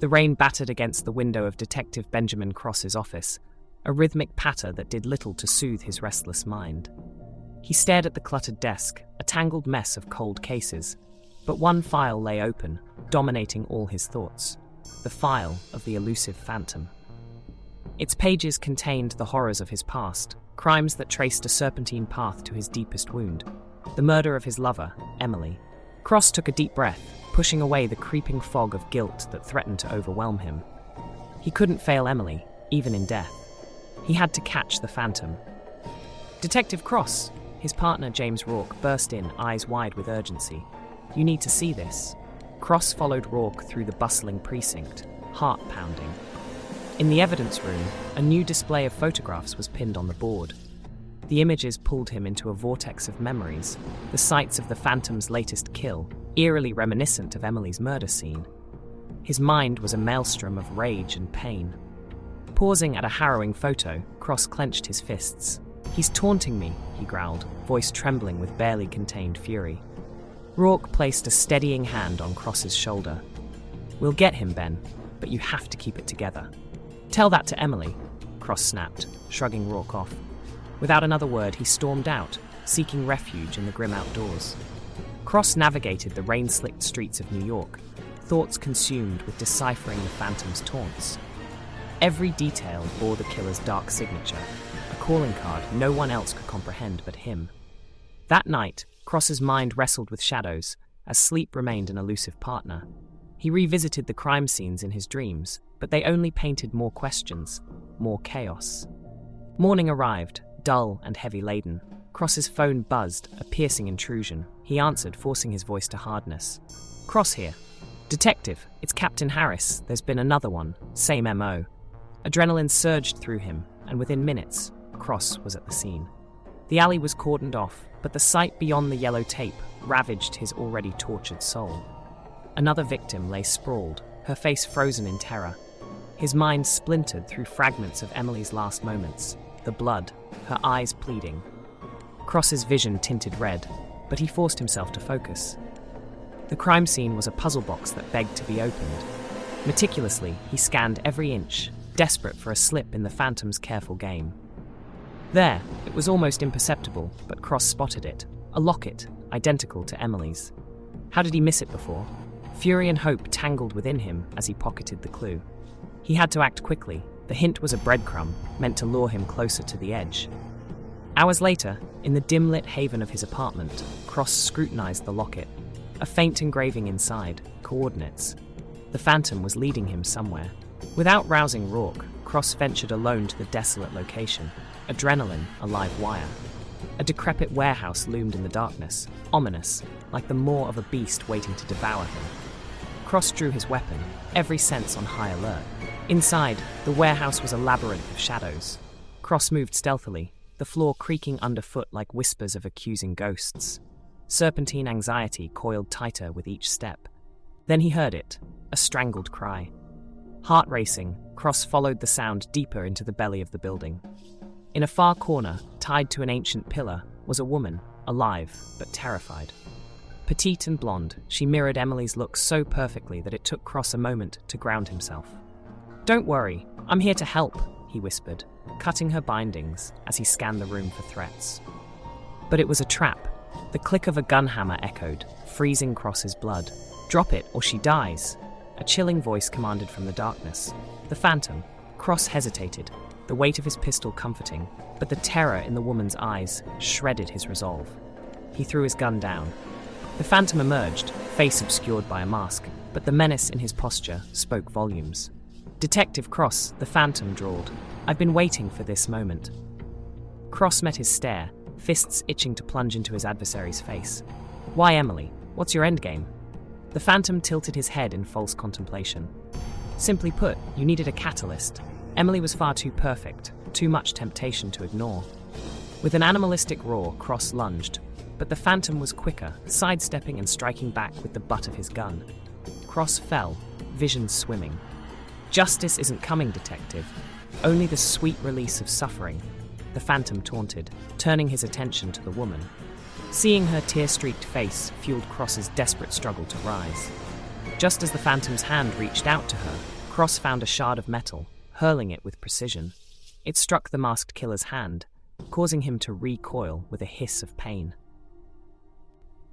The rain battered against the window of Detective Benjamin Cross's office, a rhythmic patter that did little to soothe his restless mind. He stared at the cluttered desk, a tangled mess of cold cases, but one file lay open, dominating all his thoughts, the file of the elusive phantom. Its pages contained the horrors of his past, crimes that traced a serpentine path to his deepest wound, the murder of his lover, Emily. Cross took a deep breath, pushing away the creeping fog of guilt that threatened to overwhelm him. He couldn't fail Emily, even in death. He had to catch the phantom. "Detective Cross!" His partner, James Rourke, burst in, eyes wide with urgency. "You need to see this." Cross followed Rourke through the bustling precinct, heart pounding. In the evidence room, a new display of photographs was pinned on the board. The images pulled him into a vortex of memories, the sights of the phantom's latest kill, eerily reminiscent of Emily's murder scene. His mind was a maelstrom of rage and pain. Pausing at a harrowing photo, Cross clenched his fists. "He's taunting me," he growled, voice trembling with barely contained fury. Rourke placed a steadying hand on Cross's shoulder. "We'll get him, Ben, but you have to keep it together." "Tell that to Emily," Cross snapped, shrugging Rourke off. Without another word, he stormed out, seeking refuge in the grim outdoors. Cross navigated the rain-slicked streets of New York, thoughts consumed with deciphering the phantom's taunts. Every detail bore the killer's dark signature, a calling card no one else could comprehend but him. That night, Cross's mind wrestled with shadows, as sleep remained an elusive partner. He revisited the crime scenes in his dreams, but they only painted more questions, more chaos. Morning arrived, dull and heavy-laden. Cross's phone buzzed, a piercing intrusion. He answered, forcing his voice to hardness. "Cross here." "Detective, it's Captain Harris. There's been another one. Same MO." Adrenaline surged through him, and within minutes, Cross was at the scene. The alley was cordoned off, but the sight beyond the yellow tape ravaged his already tortured soul. Another victim lay sprawled, her face frozen in terror. His mind splintered through fragments of Emily's last moments, the blood, her eyes pleading. Cross's vision tinted red, but he forced himself to focus. The crime scene was a puzzle box that begged to be opened. Meticulously, he scanned every inch, desperate for a slip in the phantom's careful game. There, it was almost imperceptible, but Cross spotted it, a locket, identical to Emily's. How did he miss it before? Fury and hope tangled within him as he pocketed the clue. He had to act quickly. The hint was a breadcrumb, meant to lure him closer to the edge. Hours later, in the dim-lit haven of his apartment, Cross scrutinized the locket. A faint engraving inside, coordinates. The phantom was leading him somewhere. Without rousing Rourke, Cross ventured alone to the desolate location, adrenaline a live wire. A decrepit warehouse loomed in the darkness, ominous, like the maw of a beast waiting to devour him. Cross drew his weapon, every sense on high alert. Inside, the warehouse was a labyrinth of shadows. Cross moved stealthily, the floor creaking underfoot like whispers of accusing ghosts. Serpentine anxiety coiled tighter with each step. Then he heard it, a strangled cry. Heart racing, Cross followed the sound deeper into the belly of the building. In a far corner, tied to an ancient pillar, was a woman, alive but terrified. Petite and blonde, she mirrored Emily's look so perfectly that it took Cross a moment to ground himself. "Don't worry, I'm here to help," he whispered, cutting her bindings as he scanned the room for threats. But it was a trap. The click of a gun hammer echoed, freezing Cross's blood. "Drop it or she dies," a chilling voice commanded from the darkness. The phantom. Cross hesitated, the weight of his pistol comforting, but the terror in the woman's eyes shredded his resolve. He threw his gun down. The phantom emerged, face obscured by a mask, but the menace in his posture spoke volumes. "Detective Cross," the phantom drawled. "I've been waiting for this moment." Cross met his stare, fists itching to plunge into his adversary's face. "Why, Emily? What's your endgame?" The phantom tilted his head in false contemplation. "Simply put, you needed a catalyst. Emily was far too perfect, too much temptation to ignore." With an animalistic roar, Cross lunged, but the phantom was quicker, sidestepping and striking back with the butt of his gun. Cross fell, vision swimming. "Justice isn't coming, detective. Only the sweet release of suffering," the phantom taunted, turning his attention to the woman. Seeing her tear-streaked face fueled Cross's desperate struggle to rise. Just as the phantom's hand reached out to her, Cross found a shard of metal, hurling it with precision. It struck the masked killer's hand, causing him to recoil with a hiss of pain.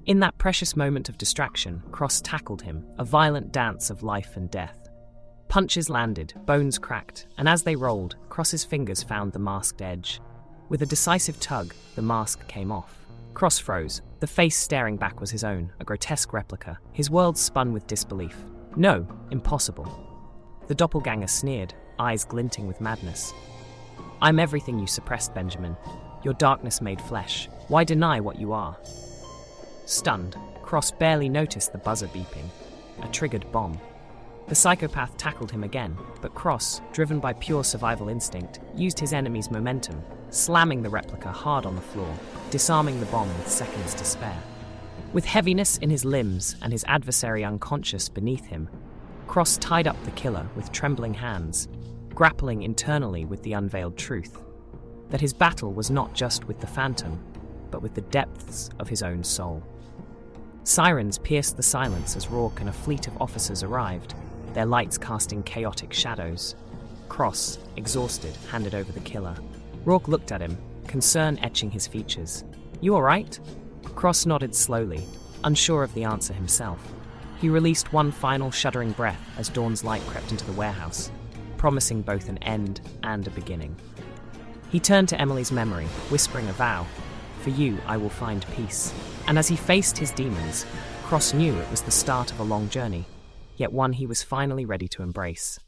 In that precious moment of distraction, Cross tackled him, a violent dance of life and death. Punches landed, bones cracked, and as they rolled, Cross's fingers found the masked edge. With a decisive tug, the mask came off. Cross froze. The face staring back was his own, a grotesque replica. His world spun with disbelief. No, impossible. The doppelganger sneered, eyes glinting with madness. I'm everything you suppressed, Benjamin. Your darkness made flesh. Why deny what you are? Stunned, Cross barely noticed the buzzer beeping. A triggered bomb. The psychopath tackled him again, but Cross, driven by pure survival instinct, used his enemy's momentum, slamming the replica hard on the floor, disarming the bomb with seconds to spare. With heaviness in his limbs and his adversary unconscious beneath him, Cross tied up the killer with trembling hands, grappling internally with the unveiled truth, that his battle was not just with the phantom, but with the depths of his own soul. Sirens pierced the silence as Rourke and a fleet of officers arrived, their lights casting chaotic shadows. Cross, exhausted, handed over the killer. Rourke looked at him, concern etching his features. You all right? Cross nodded slowly, unsure of the answer himself. He released one final shuddering breath as dawn's light crept into the warehouse, promising both an end and a beginning. He turned to Emily's memory, whispering a vow. For you, I will find peace. And as he faced his demons, Cross knew it was the start of a long journey, yet one he was finally ready to embrace.